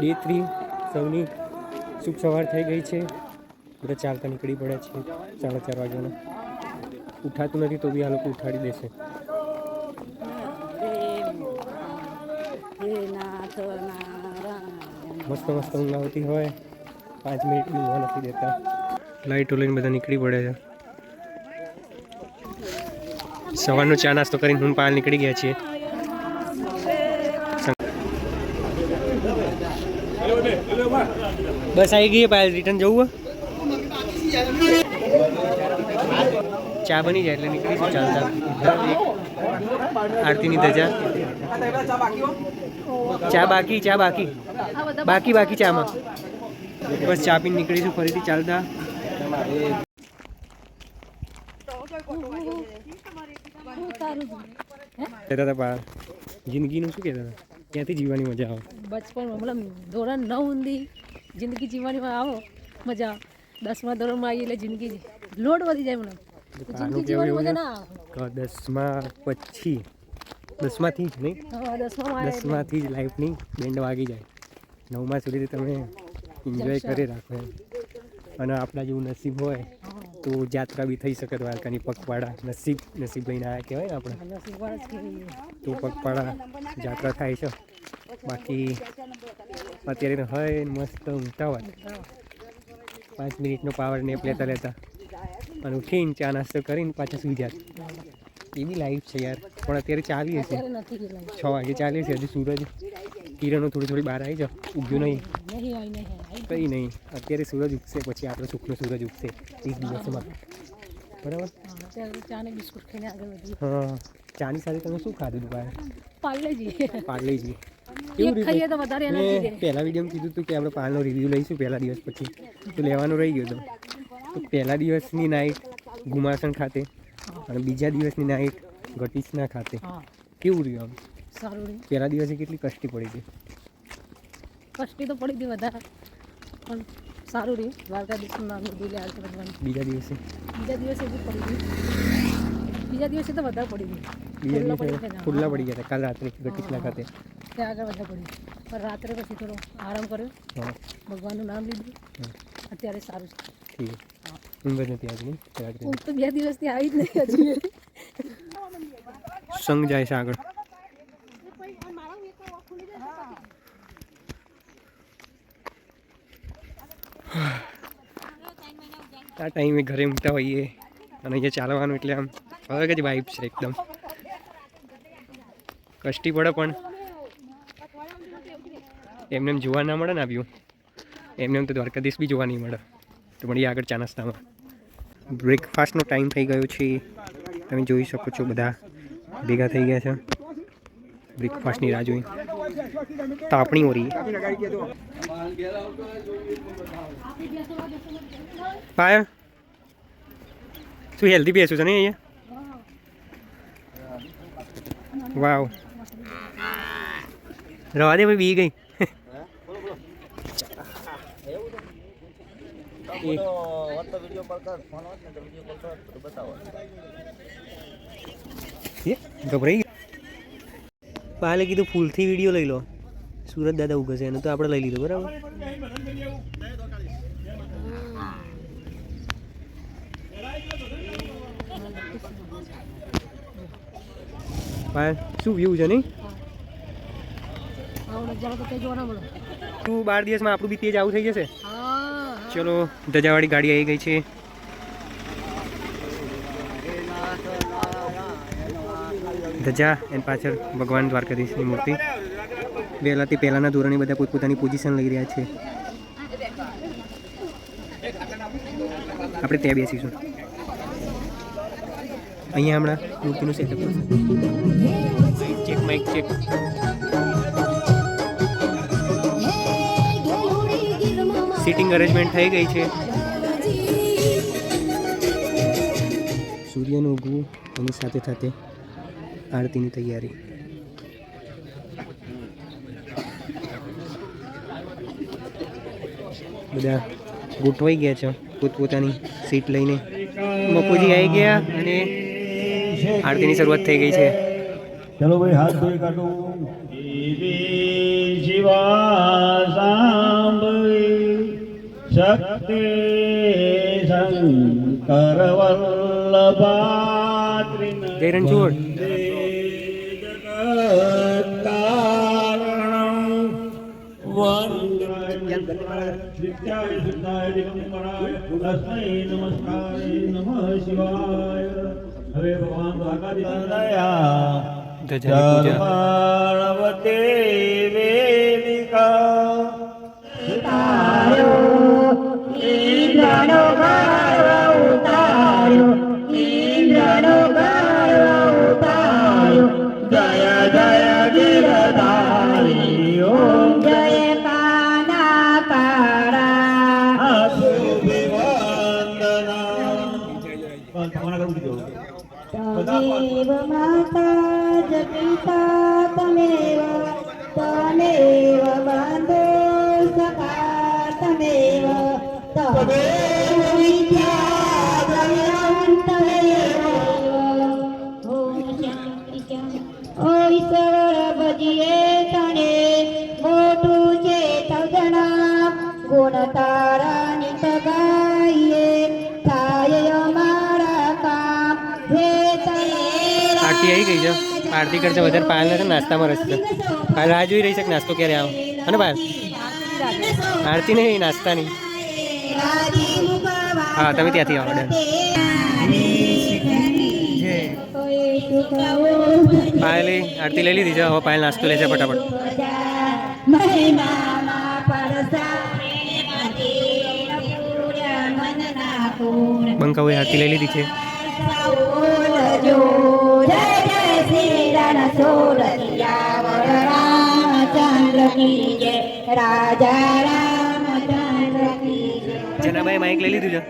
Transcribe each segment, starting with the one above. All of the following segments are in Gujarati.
ડે 3 સૌની શુભ સવાર થઈ ગઈ છે. બધા ચાલતા નીકળી પડ્યા છે 4:30 વાગ્યાના. ઉઠાતું નથી તો બી આ લોકો ઉઠાડી દેશે. મસ્ત મસ્ત ઊંઘ આવતી હોય 5 મિનિટ ઊંઘવા નથી દેતા. લાઈટો લઈને બધા નીકળી પડે છે. સવારનો ચા નાસ્તો કરીને હું પાલ નીકળી ગયા છીએ. બસ આવી ગઈ પાલ રિટર્ન જવું ચા બની જાય એટલે નીકળીશું ચાલતા. આરતીની ધજા ચા બાકી ચામાં બસ ચા પીને નીકળીશું ફરીથી ચાલતા. જિંદગીનું શું કહેતા હતા ક્યાંથી જીવવાની મજા આવે? બચપનમાં મતલબ ધોરણ 9 સુધી જિંદગી જીવવાની આવો મજા. 10મા ધોરણમાં આવી એટલે જિંદગી લોડ વધી જાય. મતલબ જિંદગી જીવવાની મજા ના આવે. 10માંથી જ નહીં 10માંથી જ લાઈફની બેન્ડ વાગી જાય. 9મા સુધી તમે એન્જોય કરી રાખો એમ. અને આપણા જેવું નસીબ હોય તો જાત્રા બી થઈ શકે. દ્વારકાની પગપાળા નસીબ લઈને આવ્યા કહેવાય ને આપણે, તો પગપાળા જાત્રા થાય છે. બાકી અત્યારે તો હોય મસ્ત ઊંઘતા હોય 5 મિનિટનો પાવર નેપ લેતા અને ઉઠીને ચા નાસ્તો કરીને પાછા સુઈ જાય. એ બી લાઈફ છે યાર. પણ અત્યારે ચાલી હશે 6 વાગે ચાલી હશે. હજુ સૂરજ કિરણો થોડી બહાર આવી જાવ. ઉગ્યું નહીં કંઈ નહીં. અત્યારે સૂરજ ઉગશે પછી આપણો સુખનો સૂરજ ઉગશે 1 દિવસમાં. બરાબર. હા ચાની સાથે તમે શું ખાધું હતું? પાર્લેજી. કેવું રીતે પહેલા વિડીયોમાં કીધું હતું કે આપણે પાલનો રિવ્યૂ લઈશું પહેલા દિવસ પછી, તો લેવાનો રહી ગયો હતો. તો પહેલા દિવસની નાઇટ ગુમાસણ ખાતે અને બીજા દિવસની નાઇટ ગટીસના ખાતે કેવું રહ્યું? આમ સારું રહ્યું. પહેલા દિવસે કેટલી કષ્ટી પડી હતી? કષ્ટી તો પડી હતી વધારે, પણ સારું રહ્યું. દ્વારકાધીશનું નામ લીધું. બીજા દિવસે બી પડી ગયું. બીજા દિવસે તો વધારે પડી ગયું. ખુલ્લા પડી ગયા હતા કાલ રાત્રે ગટીસના ખાતે. ત્યાં આગળ વધારે પડી, પણ રાત્રે પછી થોડો આરામ કર્યો, ભગવાનનું નામ લીધું. અત્યારે સારું છે. ઠીક. ઊંઘ જ નથી આવી? ઊંઘ તો 2 દિવસથી આવી જ નહીં હજી. સંગ જાય છે આગળ. આ ટાઈમે ઘરે ઊંઘતા હોઈએ અને અહીંયા ચાલવાનું એટલે આમ અલગ જ વાઇબ છે એકદમ. કષ્ટી પડે પણ એમને એમ જોવા ના મળે ને આવ્યું. એમને એમ તો દ્વારકાધીશ બી જોવા નહીં મળે. તો મળીએ આગળ ચા નાસ્તામાં. બ્રેકફાસ્ટનો ટાઈમ થઈ ગયો છે. તમે જોઈ શકો છો બધા ભેગા થઈ ગયા છે બ્રેકફાસ્ટની રાહ જોઈ. તાપણી ઓરી પાયા શું હેલ્ધી બેસું છે ને અહીંયા? વાવ રવા દે ભાઈ બી ગઈ. ગભરાઈ પાલે કીધું ફૂલથી વિડીયો લઈ લો. સુરત દાદા ઉગશે એનું તો આપણે લઈ લીધું. બરાબર. શું વ્યૂ છે નહીં? 12 દિવસમાં આપણું બી તેજ આવું થઈ જશે. ચલો ધજાવાળી ગાડી આવી ગઈ છે. ધજા એની પાછળ ભગવાન દ્વારકાધીશની મૂર્તિ. વહેલાથી પહેલાંના ધોરણે બધા પોતપોતાની પોઝિશન લઈ રહ્યા છે. આપણે ત્યાં બેસીશું. અહીંયા હમણાં મૂર્તિનું સેટઅપ થશે. Check mic check. Seating arrangement થઈ ગઈ છે. સૂર્યનું ઉગવું એની સાથે સાથે આરતીની તૈયારી. બધા ગોઠવાઈ ગયા છે પોતપોતાની સીટ લઈને. મપુજી આવી ગયા અને આરતીની શરૂઆત થઈ ગઈ છે. ચલો ભાઈ હાથ ધોઈ કાઢો. શિવા શક્તિ શંકર વલ્લભા જય રણછોડ. હવે ભગવાન ધજાની પૂજા. જય જય ગિરધારી ઓમ જય કાના પારા તમેવ માતા જ પિતા તમેવ તમેવ બંધો સખા તમેવ તમેવ વિદ્યા દ્રવ્યં તમેવ ઓમ શાંતિ શાંતિ. ઓ ઈશ્વર ભજીએ તને મોટું છે તજના ગુણ તારા નિત ગાઈએ થાય અમારા કામ હે તને આરતી આવી ગઈ છે. આરતી કરતા વધારે પાયલ નથી નાસ્તામાં રસ છે. પાયલ રાહ જોઈ રહી છે કે નાસ્તો ક્યારે આવે. અને પાયલ આરતી નહીં, નાસ્તાની. હા, તમે ત્યાંથી આવો. ડન. પાયલે આરતી લઈ લીધી છે. હવે પાયલ નાસ્તો લેશે ફટાફટ. બંકાઓએ આરતી લઈ લીધી છે. જનાબાએ માઇક લઈ લીધું છે.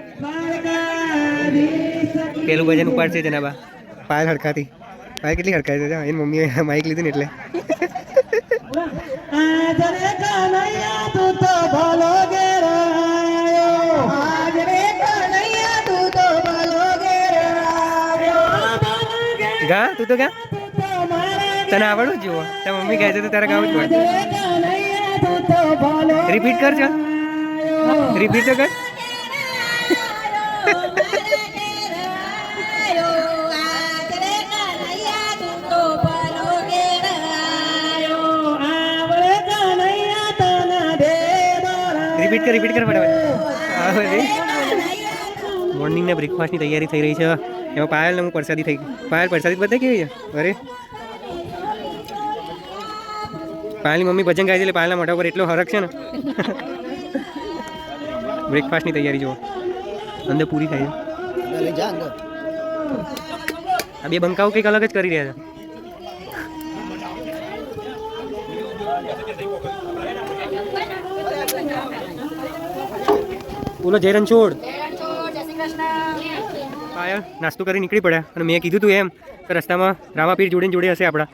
પેલું ભજન ઉપાડશે જનાબા. પાયલ હડકાતી. પાયલ કેટલી હડકાતી છે. એની મમ્મીએ માઇક લીધું ને એટલે. ગા તું તો ગા. તને આવડવું જ જુઓ. તારા મમ્મી કહે છે તો તારા ગાવું જ પડે. રિપીટ કર છો. રિપીટ તો કર. રિપીટ કર ફટાફટ. મોર્નિંગના બ્રેકફાસ્ટની તૈયારી થઈ રહી છે. એમાં પાયલ ને હું પ્રસાદી થઈ ગઈ. પાયલ પ્રસાદી બધા કેવી છે? અરે પાયલની મમ્મી ભજન ગાય છે એટલે પાયલના મોઢા પર એટલો હરખ છે ને. બ્રેકફાસ્ટની તૈયારી જુઓ. અંદર પૂરી થાય છે. આ બે બંકાઓ કંઈક અલગ જ કરી રહ્યા છે. બોલો જય રણછોડ. પાયલ નાસ્તો કરી નીકળી પડ્યા. અને મેં કીધું તું એમ કે રસ્તામાં રામાપીર જોડે જોડે હશે આપણા.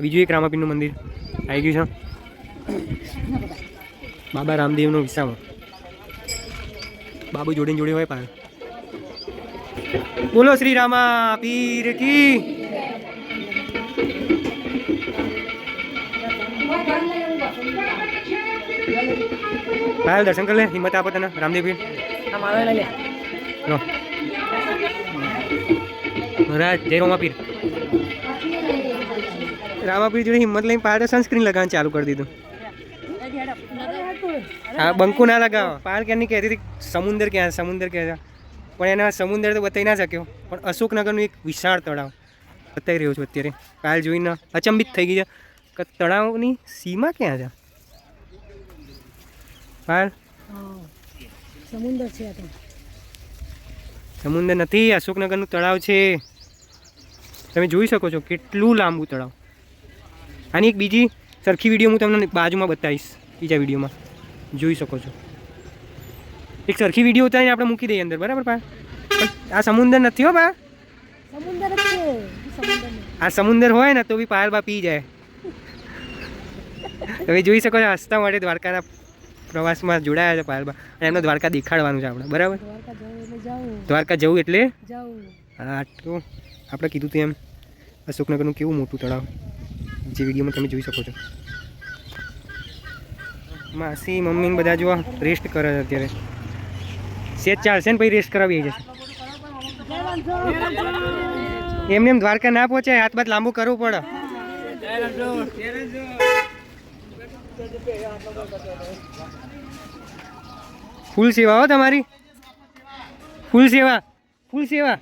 બીજું એક રામાપીરનું મંદિર આવી ગયું છે. બાબા રામદેવનો વિસામો. બાબુ જોડે જોડે હોય પાયલ. બોલો શ્રી રામા પીર કી. પાયલ દર્શન કર લે. હિંમત આપો તને રામદેવ પીર. લો મહારાજ જય રામાપીર. રામાપીર જોડે હિંમત લઈને પાયલ સનસ્ક્રીન લગાવવાનું ચાલુ કરી દીધું. હા, બંકુ ના લગાવો. પાયલ ક્યાંની કહેતી હતી સમુદર ક્યાં સમુદર ક્યાં છે, પણ એના સમુદર તો બતાવી ના શક્યો. પણ અશોકનગરનું એક વિશાળ તળાવ બતાવી રહ્યો છું અત્યારે. પાયલ જોઈને અચંબિત થઈ ગઈ છે કે તળાવની સીમા ક્યાં છે. પાયલ સમુદ્ર છે. સમુદ્ર નથી, અશોકનગરનું તળાવ છે. તમે જોઈ શકો છો કેટલું લાંબુ તળાવ. આની એક બીજી સરખી વિડીયો હું તમને બાજુમાં બતાવીશ. બીજા વિડીયોમાં જોઈ શકો છો. એક સરખી વિડીયો ઉતારીને આપણે મૂકી દઈએ અંદર, બરાબર પા? પણ આ સમુદ્ર નથી હો પા. આ સમુદ્ર હોય ને તો બી પાયલ બા પી જાય. તમે જોઈ શકો છો હસતા માટે દ્વારકાના પ્રવાસમાં જોડાયા છે પાયલ બા. અને એમને દ્વારકા દેખાડવાનું છે આપણે, બરાબર? દ્વારકા જવું એટલે હા. તો આપણે કીધું હતું એમ અશોકનગરનું કેવું મોટું તળાવ જે વિડીયોમાં તમે જોઈ શકો છો. માસી મમ્મી બધા જો રેસ્ટ કરે છે અત્યારે. સેજ ચાલશે ને પછી રેસ્ટ કરાવી જશે. એમને એમ દ્વારકા ના પહોંચાય, હાથ બાથ લાંબુ કરવું પડે. ફૂલ સેવા હો તમારી, ફૂલ સેવા, ફૂલ સેવા.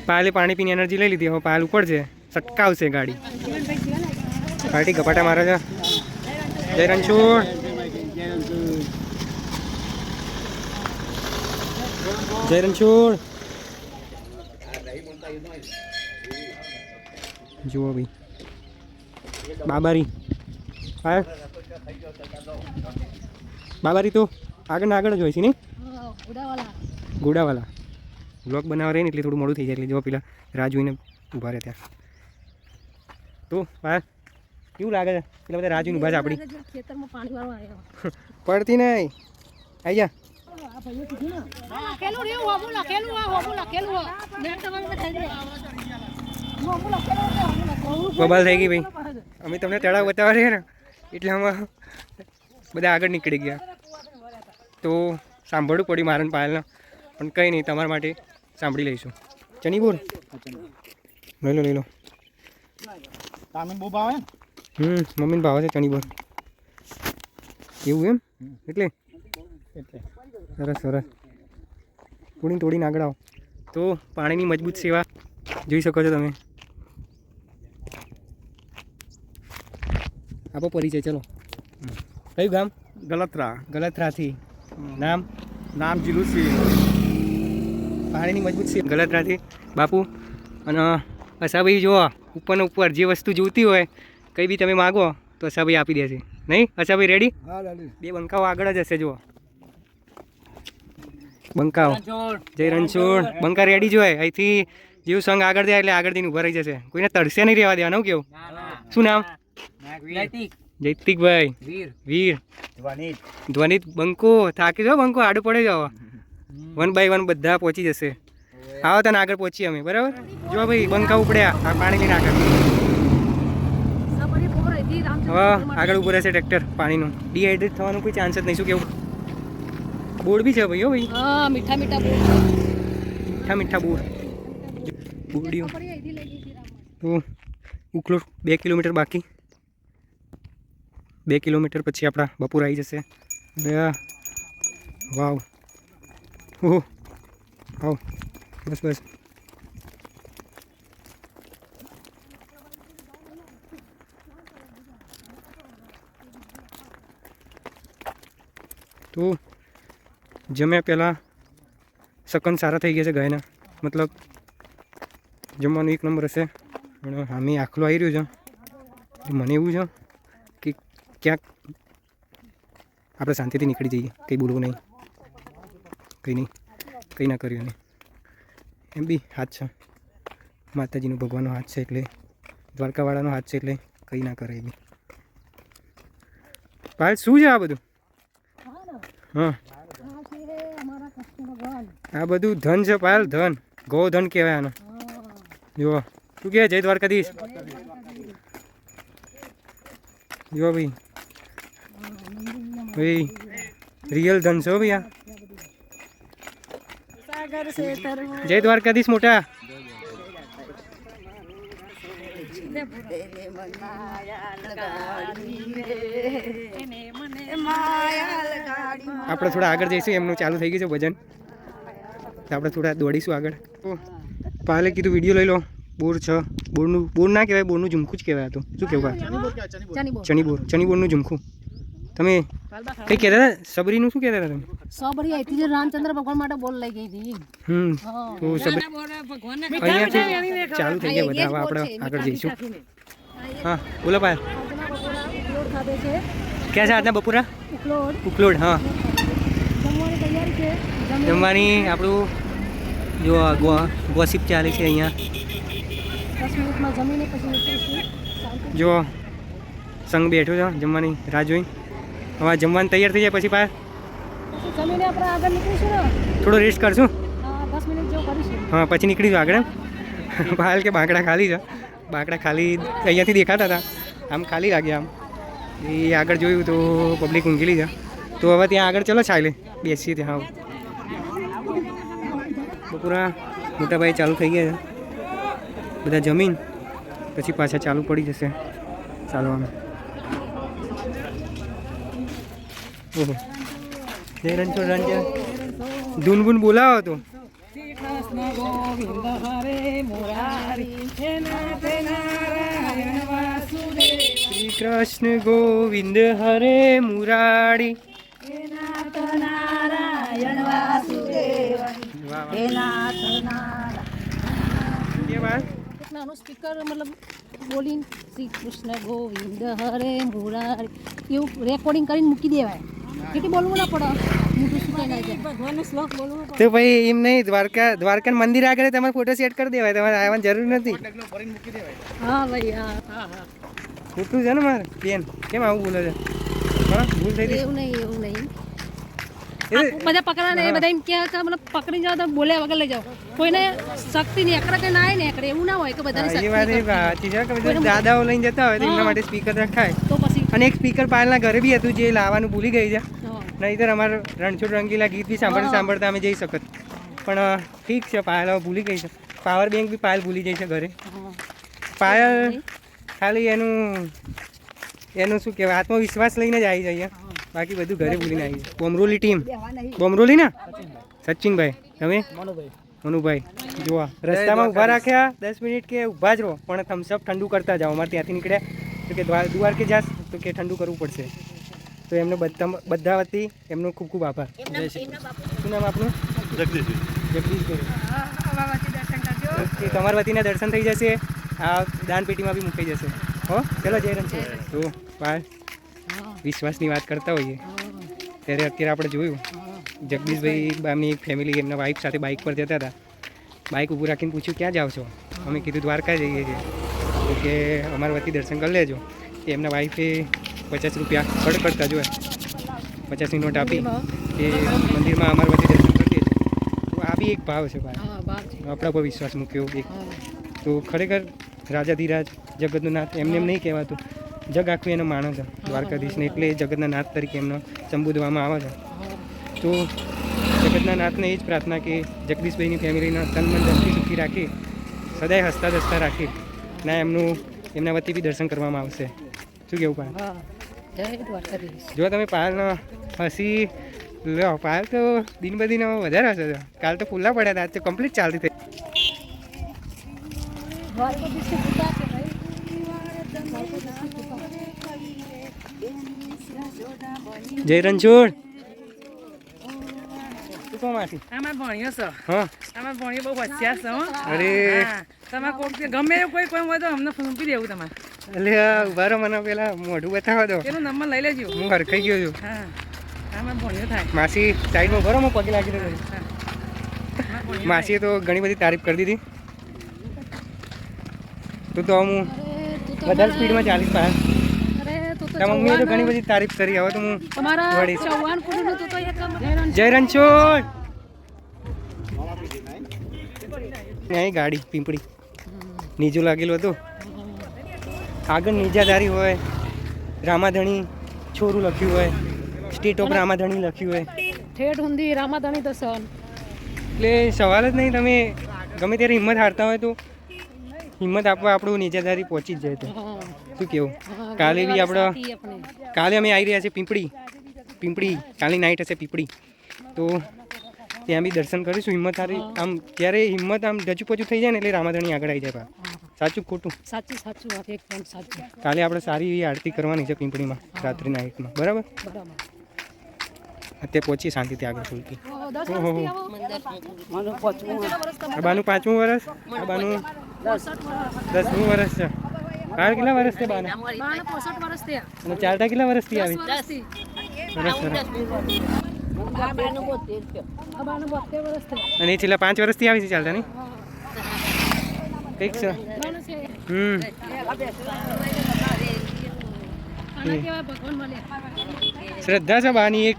પાલે પાણી પીને એનર્જી લઈ લીધી, હવે પાલ ઉપર છે, સટકાવશે ગાડી. પાર્ટી ગપાટા મારે છે. જય રણછોડ, જય રણછોડ. જુઓ ભાઈ બાબારી, હા બાબારી તો આગળ ને આગળ જ હોય છે નહીં? ગોડાવાલા બ્લોગ બનાવવા રહે ને એટલે થોડું મોડું થઈ જાય, એટલે જો પેલા રાહ જોઈને ઊભા રહે ત્યાં. તો હા કેવું લાગે છે? પેલા બધા રાહ જોઈને ઊભા છે આપણી. ખેતરમાં પાણી વાળો આવ્યો. પડતી નહીં, આવી જા. બબાલ થઈ ગઈ ભાઈ. અમે તમને તળાવ બતાવવા છે ને એટલે આમાં બધા આગળ નીકળી ગયા. તો સાંભળવું પડ્યું મારા પાયલને, પણ કંઈ નહીં, તમારા માટે સાંભળી લઈશું. ચનીપુર લઈ લો, લઈ લો. મમ્મીને ભાવે છે ચનીપુર. એવું એમ? એટલે સરસ સરસ. તોડીને આગળ આવો. તો પાણીની મજબૂત સેવા જોઈ શકો છો તમે. આપો પરિચય, ચલો. કયું ગામ? ગલત્રા. ગલત્રાથી. નામ? નામ જીલુસિંહ. પાણીની મજબૂત સેવા ગલત્રાથી બાપુ. અને અસાભાઈ જુઓ, ઉપરનો ઉપર જે વસ્તુ જોઈતી હોય કંઈ બી તમે માગો તો અસાભાઈ આપી દેશે. નહીં અસાભાઈ? રેડી? બે બંકાઓ આગળ જ હશે. જુઓ બંકાઓ. જય રણછોડ. બંકા રેડી જ હોય. અહીંથી જેવું સંઘ આગળ જાય એટલે આગળ જઈને ઊભા રહી જશે. કોઈને તડસે નહીં રહેવા દેવાનું. કેવું? શું નામ? જૈતિકભાઈ. વીર. ધ્વનિત. બંકો થાકી જાઓ, બંકો આડું પડે જાઓ. 1 by 1 બધા પહોંચી જશે. આવો તને આગળ પહોંચીએ અમે, બરાબર? જો ભાઈ બંકા ઉપડ્યા, આ પાણી લઈને આગળ. હવે આગળ ઊભું રહેશે ટ્રેક્ટર પાણીનું. ડિહાઇડ્રેટ થવાનું કોઈ ચાન્સ જ નહીં. શું કેવું? બોર્ડ બી છે ભાઈ. હો ભાઈ, હા મીઠા મીઠા બોલ. મીઠા મીઠા બોર્ડ. બોરડીઓ તો ઉકલોડ 2 કિલોમીટર બાકી. 2 કિલોમીટર પછી આપણા બપોર આવી જશે. વાવ. ઓહો આવો, બસ બસ. તો જમ્યા પહેલાં સકન સારા થઈ ગયા છે ગાયના, મતલબ જમવાનું 1 નંબર હશે. પણ હામે આખલો આવી રહ્યો છે. મને એવું છે કે ક્યાંક આપણે શાંતિથી નીકળી જઈએ, કંઈ બોલવું નહીં, કંઈ ના કર્યું નહીં. એમ બી હાથ છે માતાજીનો, ભગવાનનો હાથ છે, એટલે દ્વારકાવાળાનો હાથ છે, એટલે કંઈ ના કરે. એ બી પાલ શું છે આ બધું? હા આ બધું ધન છે પાયલ, ધન. ગોધન કહેવાય આનો. જુઓ શું કહે? જય દ્વારકાધીશ. જુઓ ભાઈ, ભાઈ રિયલ ધન છો ભાઈ આ. જય દ્વારકાધીશ મોટા. આપણે થોડા આગળ જઈશું. એમનું ચાલુ થઈ ગયું છે ભજન, આપણે થોડા દોડીશું આગળ. પાલે કીધું વિડીયો લઈ લો. બોર છે, બોરનું બોર ના કહેવાય, બોરનું ઝુમખું જ કહેવાય. તો શું કહેવું? ચણીબોર. ચણીબોરનું ઝુમખું. તમે કંઈ કહેતા હતા? સબરીનું શું કહેતા હતા તમે? સબરી આવી હતી, રામચંદ્ર ભગવાન માટે બોલ લઈ ગઈ હતી. તો સબરી અહીંયાથી ચાલુ થઈ ગયા બધા. હવે આપણે આગળ જઈશું. હા બોલો પાયલ. ક્યાં છે આજના બપોરા? ઉકલોડ. હા જમવાની આપણું જો ગોસિપ ચાલે છે અહીંયા. 10 મિનિટમાં જમીને પછી જો સંઘ બેઠો છે જમવાની રાહ જોઈ. હવે જમવાનું તૈયાર થઈ જાય પછી પાછા જમીને આપણે આગળ નીકળીશું ને, થોડો રેસ્ટ કરશું. 10 મિનિટ જેવું કરીશું. હા પછી નીકળીશું આગળ. પાલ કે બાંકડા ખાલી છે. બાંકડા ખાલી અહીંયાથી દેખાતા હતા, આમ ખાલી લાગ્યા. આમ એ આગળ જોયું તો પબ્લિક ઊંઘેલી છે. તો હવે ત્યાં આગળ ચલો છાયલે બેસીએ ત્યાં. બપોરા મોટાભાઈ ચાલુ થઈ ગયા છે, બધા જમીન પછી પાછા ચાલુ પડી જશે ચાલવાનું. ઓહો જય રણછોડ રાંચા ધૂન બૂન બોલાવો તો. શ્રી કૃષ્ણ ગોવિંદ હરે મુરારી હે નાથ નારાયણ વાસુદેવ શ્રી કૃષ્ણ ગોવિંદ હરે મુરારી. હે નાથ નારાયણ વાસુદેવ હે નાથ નારાયણ. કે વાત નાનું સ્પીકર મતલબ બોલીને શ્રી કૃષ્ણ ગોવિંદ હરે મુરારી એવું રેકોર્ડિંગ કરીને મૂકી દેવાય. કેટલી બોલવું ના પડે, મોટું શું કઈ ના જાય. ભગવાનનો શ્લોક બોલવું પડે. તો ભાઈ એમ નહીં, દ્વારકા મંદિર આગળ તમારે ફોટો સેટ કરી દેવાય, તમારે આવવાની જરૂર નથી. હા ભાઈ હા હા હા ખોટું છે ને મારે બેન, કેમ આવું બોલો છો? હા ભૂલ થઈ ગઈ. એવું નહીં એ બધા પકડા ને બધા એમ કે મતલબ પકડી જાવ તો બોલ્યા વગર લઈ જાઓ. કોઈને શક્તિ નહીં એકડે કે ના એકડે એવું ના હોય કે બધાને એ શક્તિ વાત કરવી. સાચી છે કે બધા દાદાઓ લઈને જતા હોય તો એમના માટે સ્પીકર રખાય. તો પછી અને એક સ્પીકર પાયલના ઘરે બી હતું જે લાવવાનું ભૂલી ગઈ છે. હા. નહીંતર અમારા રણછોડ રંગીલા ગીત બી સાંભળતા અમે જઈ શકત. પણ ઠીક છે, પાયલ હવે ભૂલી ગઈ છે. પાવર બેંક બી પાયલ ભૂલી જાય છે ઘરે. હા. પાયલ ખાલી એનું શું કહેવાય આત્મવિશ્વાસ લઈને જ આવી જઈએ, બાકી બધું ઘરે ભૂલીને આવી જાય. બોમરોલી ટીમ બોમરોલી ના સચિનભાઈ, તમે મનુભાઈ જોવા રસ્તામાં ઊભા રાખ્યા 10 મિનિટ કે ઊભા જ રહો, પણ થમ્સઅપ ઠંડુ કરતા જાઓ. અમારે ત્યાંથી નીકળ્યા તો કે દ્વારકે જાસ તો કે ઠંડુ કરવું પડશે. તો એમને બધા વતી એમનો ખૂબ ખૂબ આભાર. શું નામ આપનું? જગદીશભાઈ. ઓકે, તમારા વતીના દર્શન થઈ જશે, આ દાન પેટીમાં બી મુકાઈ જશે. હો ચલો જય રણછોડ. તો બાય વિશ્વાસની વાત કરતા હોઈએ ત્યારે અત્યારે આપણે જોયું જગદીશભાઈ આમની એક ફેમિલી એમના વાઈફ સાથે બાઇક પર જતા હતા. બાઇક ઊભું રાખીને પૂછ્યું ક્યાં જાઓ છો? અમે કીધું દ્વારકા જઈએ છીએ. તો કે અમારા વતી દર્શન કરી લેજો. કે એમના વાઈફે 50 રૂપિયા ખર્ચ કરતા જોયા, 50ની નોટ આપી કે મંદિરમાં અમારા વતી દર્શન કરી દેજો. તો આ બી એક ભાવ છે ભાઈ, હા બાપ છે. આપણા પર વિશ્વાસ મૂક્યો એક. તો ખરેખર રાજાધિરાજ જગતનો નાથ એમને એમ નહીં કહેવાતું, જગ આખું એનો માણસ છે દ્વારકાધીશને, એટલે જગતના નાથ તરીકે એમનો સંબોધવામાં આવે છે. તો જગતના નાથને એ જ પ્રાર્થના કે જગદીશભાઈની ફેમિલીના તન મન ધનથી સુખી રાખી, સદાય હસતા હસતા રાખી ના એમના વતી બી દર્શન કરવામાં આવશે. શું કેવું પાયલ? હા જય દ્વારકાધીશ. જો તમે પાયલનો હસી લો, પાયલ તો દિન બદીન વધારે હશે. કાલ તો ફૂલા પડ્યા હતા, આજ તો કમ્પ્લીટ ચાલતી થઈ. દ્વારકાધીશ પૂજા છે ભાઈ. જય રણછોડ. શું કહો માસી? આમાં ભણ્યો છો, હા આમાં ભણ્યો બહુ હોશિયાર છો હો. અરે હા, તમે કોક ગમે એવું કોઈ હોય તો અમને ફૂંપી દેવું તમારે. એટલે ઉભા રહો, મને પેલા મોઢું બતાવો દો. પેલો નંબર લઈ લેજો. હું હરખાઈ ગયો છું. હા આમાં ભણ્યો થાય. માસી સાઈડમાં ભરો, હું પગે લાગી દઉં. આમાં ભણ્યો માસીએ તો ઘણી બધી તારીફ કરી દીધી. તો હું અરે તું તો વધારે સ્પીડમાં ચાલીશ પાછા. અરે તું તો ત્યાં મમ્મીએ તો ઘણી બધી તારીફ કરી. હવે તો હું તમારા વળીશ. ચૌહાણ કુટુંબનું તું તો એક જય રણછોડ. અહીં ગાડી પીંપળી નીચું લાગેલું હતું, આગળ નીજાધારી હોય, રામાધણી છોરું લખ્યું હોય, સ્ટેટ ઓફ રામાધણી લખ્યું હોય. ઠેઠ ઊંધી રામાધણી તો સન. એટલે સવાલ જ નહીં, તમે ગમે ત્યારે હિંમત હારતા હોય તો હિંમત આપવા આપણું નીચાધારી પહોંચી જ જાય. તો શું કેવું? કાલે બી કાલે અમે આવી રહ્યા છીએ પીંપળી. કાલની નાઇટ હશે પીંપળી, તો ત્યાં બી દર્શન કરીશું. હિંમત હારી આમ ત્યારે હિંમત આમ ડચુપચું થઈ જાય ને એટલે રામાધણી આગળ આવી જાય. સાચું ખોટું? સાચું વાત એકદમ સાચું. કાલે આપણે સારી એવી આરતી કરવાની છે પીંપળીમાં રાત્રિ નાઇટમાં, બરાબર? અત્યારે પહોંચી શાંતિથી આગળ ખુલતી. ઓહો, બાનું 5મું વર્ષ, બાનું 10મું વર્ષ છે. બાર કેટલા વર્ષ છે બાના? 65 વર્ષ થયા. અને ચાલતા કેટલા વર્ષથી આવી? વર્ષથી. સરસ સરસ. આ બાનું 72 વર્ષ થયા. અને એ છેલ્લા 5 વર્ષથી આવી છે ચાલતા નહીં? ઠીક છે. આના કેવા ભગવાન મળ્યા. શ્રદ્ધા છે બાની, એક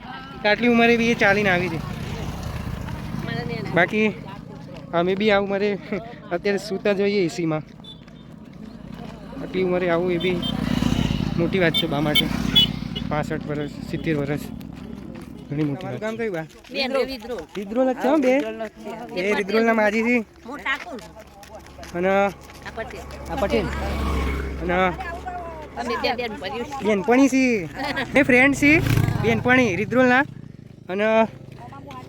આટલી ઉંમરે બી એ ચાલીને આવી છે. બાકી અમે બી આ ઉંમરે અત્યારે સૂતા જોઈએ એસીમાં. આટલી ઉંમરે આવું એ બી મોટી વાત છે બા માટે. 65 વર્ષ 70 વર્ષ ઘણી મોટી વાત. ગામ કયું બા? બેન વિદ્રોહ રિદ્રોલ જ છે હો બે. એ રિદ્રોલના માજી છે મોટા કોણ અને આ પટેલ આ પટેલ અને અમે બે બેન પડ્યું બેનપણી છે એ ફ્રેન્ડ છે બેનપણી રિદ્રોલના અને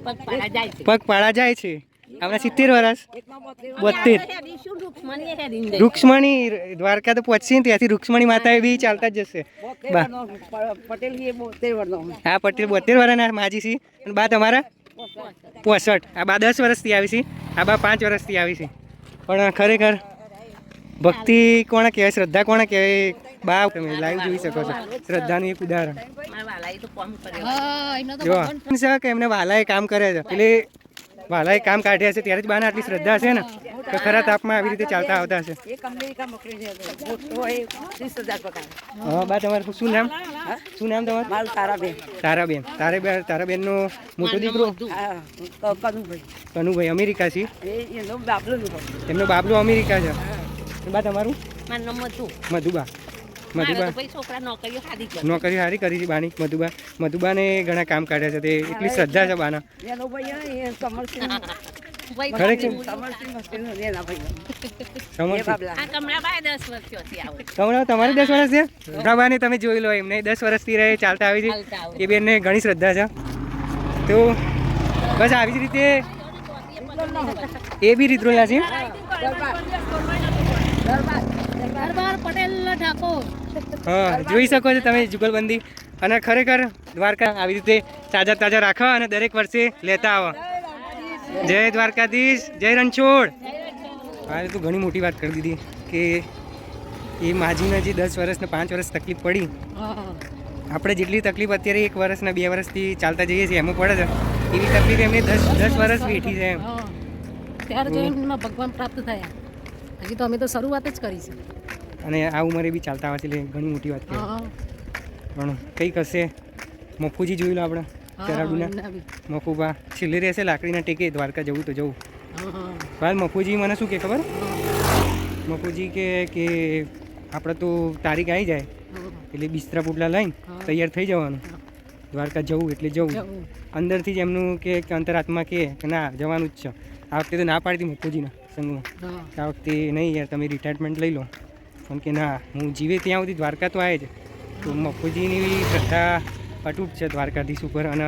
પગપાળા જાય છે પગપાળા જાય છે આપણા 70 વર્ષ 72 હેડી શું રૂક્ષ્મણી હેડી ને રૂક્ષ્મણી દ્વારકા તો પહોંચશે ને ત્યાંથી રૂક્ષ્મણી માતા બી ચાલતા જ જશે બા પટેલ એ 72 વર્ષનો હા પટેલ 72 વર્ષના માજી છે અને બા તમારા 65 આ બા 10 વર્ષથી આવી છે આ બા 5 વર્ષથી આવી છે પણ ખરેખર ભક્તિ કોણે કહેવાય શ્રદ્ધા કોણે કહેવાય બા તમે લાઈવ જોઈ શકો છો શ્રદ્ધાનું એક ઉદાહરણ મારા વાલાએ તો કોમ કર્યો હા એનો તો જો છે કે એમને વાલાએ કામ કરે છે એટલે વાલાએ કામ કાઢ્યા છે ત્યારે જ બાને આટલી શ્રદ્ધા છે ને તો ખરા તાપમાં આવી રીતે ચાલતા આવતા હશે એક અમેરિકા મોકલી છે મોટો એ 30,000 પગાર હા બા તમારું શું નામ તમારું મારું તારાબેન તારાબેનનો મોટો દીકરો હા કનુભાઈ કનુભાઈ અમેરિકા છે એનો બાબલો નું એમનો બાબલો અમેરિકા છે બા તમારું મારું નામ મધુ મધુબા મારા તો ભાઈ છોકરા નોકરીઓ સારી કરે નોકરી સારી કરી છે બાની મધુબાને ઘણા કામ કાઢ્યા છે તે એટલી શ્રદ્ધા છે બાના એનો ભાઈ એ કમરસિંહ ભાઈ ખરેખર કમરસિંહ મસ્તીનો એના ભાઈ સમજ આ કમળાબાઈ 10 વર્ષથી આવે કમળા તમારે 10 વર્ષ છે કમળાબાને તમે જોઈ લો એમને 10 વર્ષથી રહે ચાલતા આવી છે ચાલતા આવે એ બેનને ઘણી શ્રદ્ધા છે તો બસ આવી જ રીતે એ બી રીતરોલા છે દરબાર પટેલ ઠાકોર હા જોઈ શકો છો તમે જુગલબંધી અને ખરેખર દ્વારકા આવી રીતે તાજા રાખો અને દરેક વર્ષે લેતા આવો જય દ્વારકાધીશ જય રણછોડ હા તો ઘણી મોટી વાત કરી દીધી કે એ માજીને જે 10 વર્ષ ને 5 વર્ષ તકલીફ પડી આપણે જેટલી તકલીફ અત્યારે 1 વર્ષ ને 2 વર્ષથી ચાલતા જઈએ છીએ એમાં પડે છે એવી તકલીફ એમને 10 વર્ષ વેઠી છે એમ ત્યારે જો એમના ભગવાન પ્રાપ્ત થયા હજી તો અમે તો શરૂઆત જ કરી છે અને આ ઉંમરે બી ચાલતા આવે છે એટલે ઘણી મોટી વાત કહેવાય પણ કંઈક હશે મફુજી જોઈ લો આપણે ચરાડુના મફુબા છેલ્લે રહેશે લાકડીના ટેકે દ્વારકા જવું તો જવું બાદ મફુજી મને શું કે ખબર મફુજી કે આપણે તો તારીખ આવી જાય એટલે બિસ્તરા પુટલા લઈને તૈયાર થઈ જવાનું દ્વારકા જવું એટલે જવું અંદરથી જ એમનું કે અંતરાત્મા કે ના જવાનું જ છે આ વખતે તો ના પાડતી મફુજીના સંઘમાં આ વખતે નહીં યાર તમે રિટાયરમેન્ટ લઈ લો પણ કે ના હું જીવે ત્યાં સુધી દ્વારકા તો આવે જ તો મફુજીની શ્રદ્ધા અટૂટ છે દ્વારકાધીશ ઉપર અને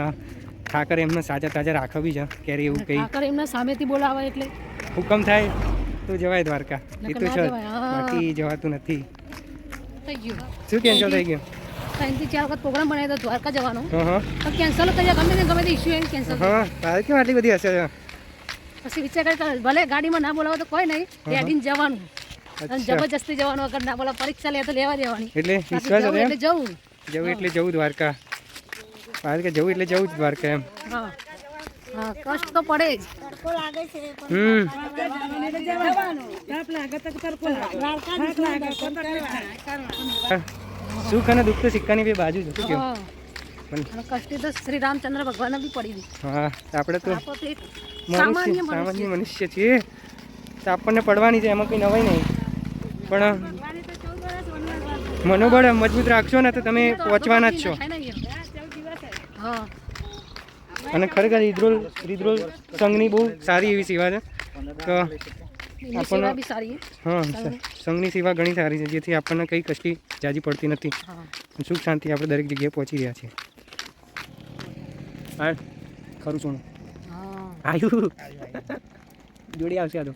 ઠાકર એમને તાજા રાખવા બી છે ક્યારે એવું કંઈ ઠાકર એમના સામેથી બોલાવે એટલે હુકમ થાય તો જવાય દ્વારકા એ તો છે જ. જવાય, હા. બાકી જવાતું નથી થઈ ગયું શું કેન્સલ થઈ ગયું 3 થી 4 વખત પ્રોગ્રામ બનાવ્યો તો દ્વારકા જવાનો હા પણ કેન્સલ કરી ગમે તે ઇશ્યુ એમ કેન્સલ હા તારે કેમ આટલી બધી હશે પછી વિચાર કરી ભલે ગાડીમાં ના બોલાવો તો કોઈ નહીં રેડીને જવાનું અને જબરજસ્તી જવાનું અગર ના બોલા પરીક્ષા લે તો લેવા દેવાની એટલે વિશ્વાસ હતો એમ એટલે જવું જવું એટલે જવું દ્વારકા જવું એટલે જવું જ દ્વારકા એમ હા હા કષ્ટ તો પડે જ સુખ અને દુઃખ તો સિક્કાની બે બાજુ છે શું કેવું હા. પણ અને કષ્ટી તો શ્રી રામચંદ્ર ભગવાન બી પડી ગઈ હા આપણે તો આ તો એક સામાન્ય સામાન્ય મનુષ્ય છીએ તો આપણને પડવાની છે એમાં કંઈ નવાઈ નહીં પણ મનોબળ મજબૂત રાખશો ને તો તમે પહોંચવાના જ છો હા અને ખરેખર રિદ્રોલ સંઘની બહુ સારી એવી સેવા છે તો એની સેવા બી સારી હા સંઘની સેવા ઘણી સારી છે જેથી આપણને કંઈ કશી જાજી પડતી નથી હા સુખ શાંતિ આપણે દરેક જગ્યાએ પહોંચી રહ્યા છીએ હા ખરું છું હા આવ્યું જોડી આવશે આ તો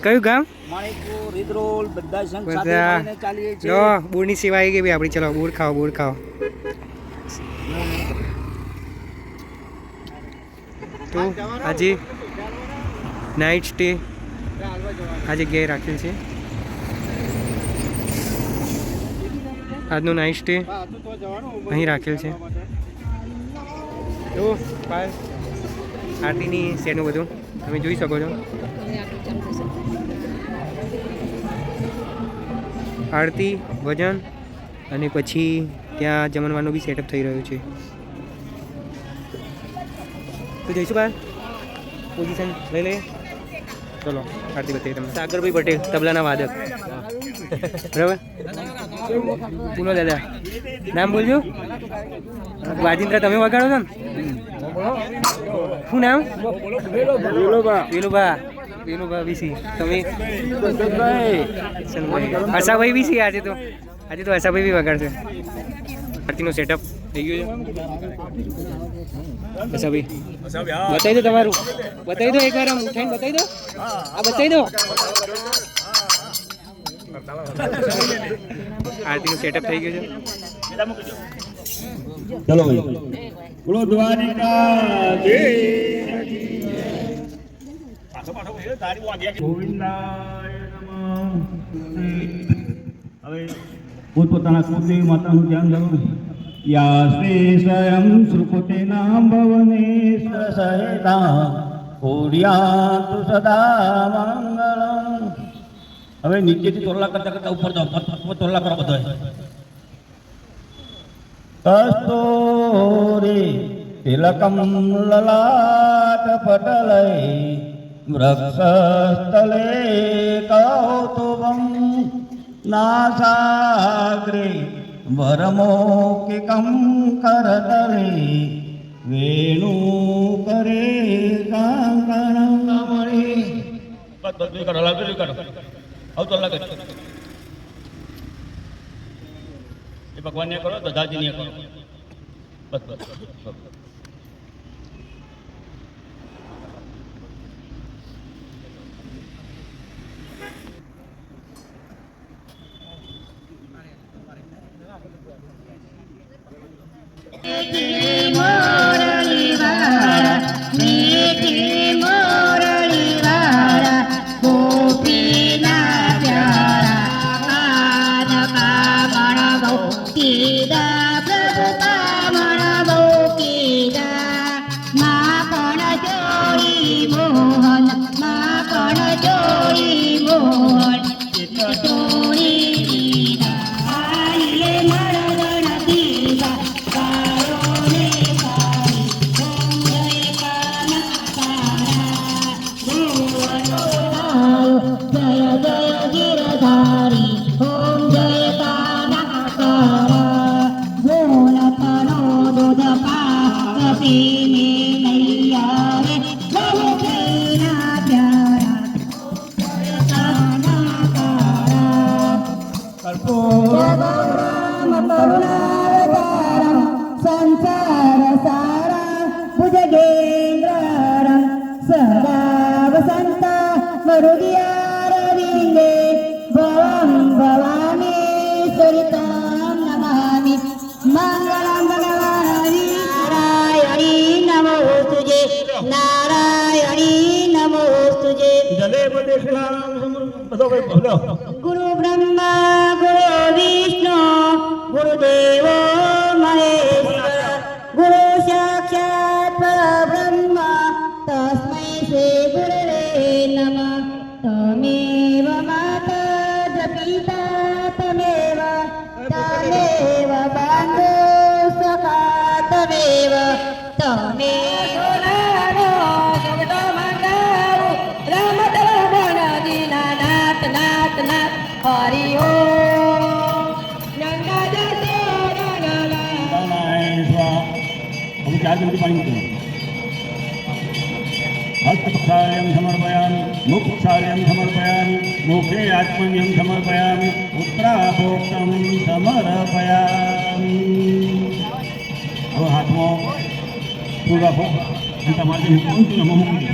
કયું ગામ માણેકપુર રીદરોલ બધા સંઘ સાથે બધા મળીને ચાલીએ છીએ. લો બોરની સેવા આવી ગઈ ભાઈ આપણી ચલો બોર ખાઓ તો આજે નાઇટ સ્ટે આ જગ્યાએ રાખેલ છે આજનો નાઇટ સ્ટે અહીં રાખેલ છે તો આરતીની સેનું બધું તમે જોઈ શકો છો આરતી ભજન અને પછી ત્યાં જમણવાનું બી સેટઅપ થઈ રહ્યું છે તો જઈશું બહાર પોઝિશન લઈ લઈએ ચલો આરતી બતાવી તમને. સાગરભાઈ પટેલ તબલાના વાદક, બરાબર. પૂનો દાદા, નામ બોલજો. વાજિંદ્ર તમે વગાડો છો ને? શું નામ? વેલુભા વીસી. તમે? હર્ષાભાઈ વીસી. આજે તો હર્ષાભાઈ બી વગાડશે. આરતીનો સેટઅપ થઈ ગયો છે. હર્ષાભાઈ બતાવી દો તમારું, બતાવી દો એકવાર, આમ ઉઠાઈને બતાવી દો. આ બતાવી દો. આરતીનું સેટઅપ થઈ ગયું છે. ચલો ભાઈ, બોલો દ્વારિકા ગોવિંદાય નમઃ. હવે પોતપોતાના કુળદેવી માતાનું ધ્યાન ધરું. યા શ્રી સ્વયં શ્રુપતે નામ ભવનેશ્વર સહેતા ઓડિયાતુ સદા મંગલમ. હવે નીચેથી તોરલા કરતા કરતા ઉપર જાઓ, તોરલા કરો બધો. કસ્તૂરી તિલકમ લલાટ પટલે વૃક્ષસ્થલે કૌતુભમ નાસાગ્રે વરમૌખિકમ કરતલે વેણુ કરે કાંકણમણી. ભગવાન ને કરો, દાદાજી ને કરો. બસ બસ. गुरु ब्रह्मा गुरु विष्णु गुरुदेव महेश्वर गुरु साक्षात् परब्रह्म तस्मै श्री गुरवे नमः. तमेव माता च पिता तमेव तमेव बन्धु सखा तमेव तमेव हरि ओम गंगा जते हम चार दिन की पानी में हस्तक्षार्यं समर्पयामि, मुखक्षार्यं समर्पयामि, मुखे आत्मन्यं समर्पयामि, उत्तराभोक्तं समर्पयामि. હવે હાથમાં ફૂલ રાખો અને તમારે નમો મૂકી દો.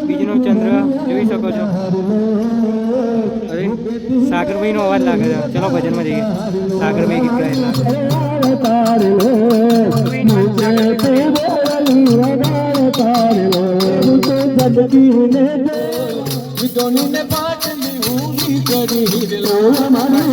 બીજનો ચંદ્ર જોઈ શકો છો. અરે સાગરભાઈ નો અવાજ લાગે છે. ચલો ભજનમાં જઈએ. સાગરભાઈ ગીત ગાયેલા. વિદોની ને પાટલી ઊની કરી લો મને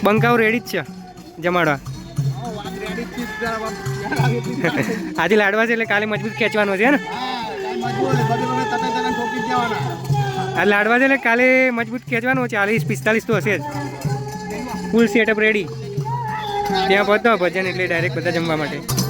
બંકાઓ રેડી જ છે જમાડવા. આજે લાડવા છે એટલે કાલે મજબૂત ખેંચવાનો છે ને. આ લાડવા છે એટલે કાલે મજબૂત ખેંચવાનો 40-45 તો હશે જ. ફૂલ સેટઅપ રેડી. ત્યાં પહોંચતા ભજન એટલે ડાયરેક્ટ બધા જમવા માટે.